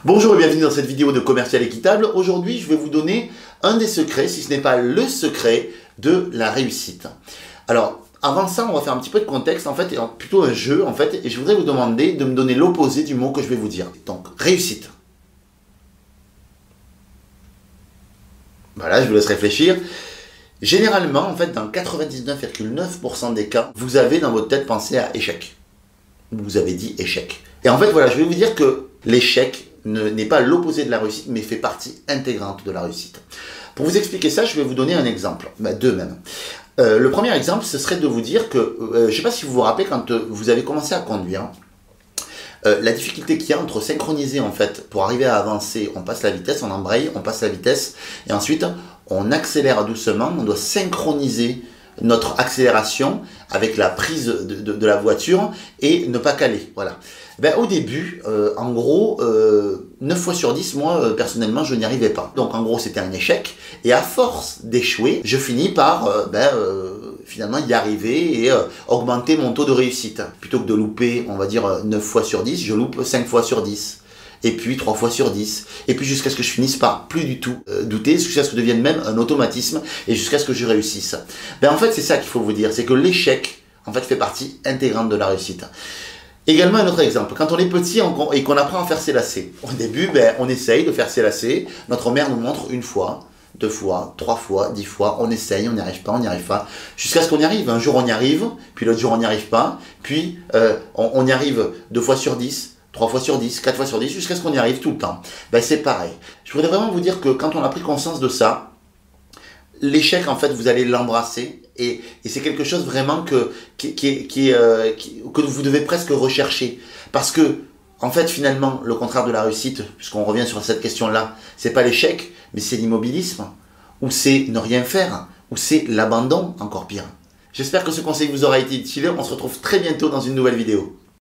Bonjour et bienvenue dans cette vidéo de Commercial Équitable. Aujourd'hui, je vais vous donner un des secrets, si ce n'est pas le secret, de la réussite. Alors, avant ça, on va faire un petit peu de contexte, en fait, et plutôt un jeu, en fait, et je voudrais vous demander de me donner l'opposé du mot que je vais vous dire. Donc, réussite. Voilà, je vous laisse réfléchir. Généralement, en fait, dans 99,9% des cas, vous avez dans votre tête pensé à échec. Vous avez dit échec. Et en fait, voilà, je vais vous dire que l'échec n'est pas l'opposé de la réussite, mais fait partie intégrante de la réussite. Pour vous expliquer ça, je vais vous donner un exemple, deux même. Le premier exemple, ce serait de vous dire que, je ne sais pas si vous vous rappelez, quand vous avez commencé à conduire, la difficulté qu'il y a entre synchroniser, en fait, pour arriver à avancer, on passe la vitesse, on embraye, on passe la vitesse, et ensuite, on accélère doucement, on doit synchroniser notre accélération avec la prise de la voiture et ne pas caler. Voilà. Ben, au début, en gros, 9 fois sur 10, moi, personnellement, je n'y arrivais pas. Donc, en gros, c'était un échec. Et à force d'échouer, je finis par finalement y arriver et augmenter mon taux de réussite. Plutôt que de louper, on va dire, 9 fois sur 10, je loupe 5 fois sur 10. Et puis 3 fois sur 10, et puis jusqu'à ce que je finisse par plus du tout douter, jusqu'à ce que ça devienne même un automatisme, et jusqu'à ce que je réussisse. Ben en fait, c'est ça qu'il faut vous dire, c'est que l'échec, en fait, fait partie intégrante de la réussite. Également, un autre exemple, quand on est petit et qu'on apprend à faire ses lacets, au début, ben, on essaye de faire ses lacets, notre mère nous montre une fois, 2 fois, 3 fois, 10 fois, on essaye, on n'y arrive pas, jusqu'à ce qu'on y arrive. Un jour on y arrive, puis l'autre jour on n'y arrive pas, puis on y arrive 2 fois sur 10, 3 fois sur 10, 4 fois sur 10, jusqu'à ce qu'on y arrive tout le temps. Ben, c'est pareil. Je voudrais vraiment vous dire que quand on a pris conscience de ça, l'échec, en fait, vous allez l'embrasser et c'est quelque chose vraiment que vous devez presque rechercher. Parce que, en fait, finalement, le contraire de la réussite, puisqu'on revient sur cette question-là, c'est pas l'échec, mais c'est l'immobilisme, ou c'est ne rien faire, ou c'est l'abandon, encore pire. J'espère que ce conseil vous aura été utile. On se retrouve très bientôt dans une nouvelle vidéo.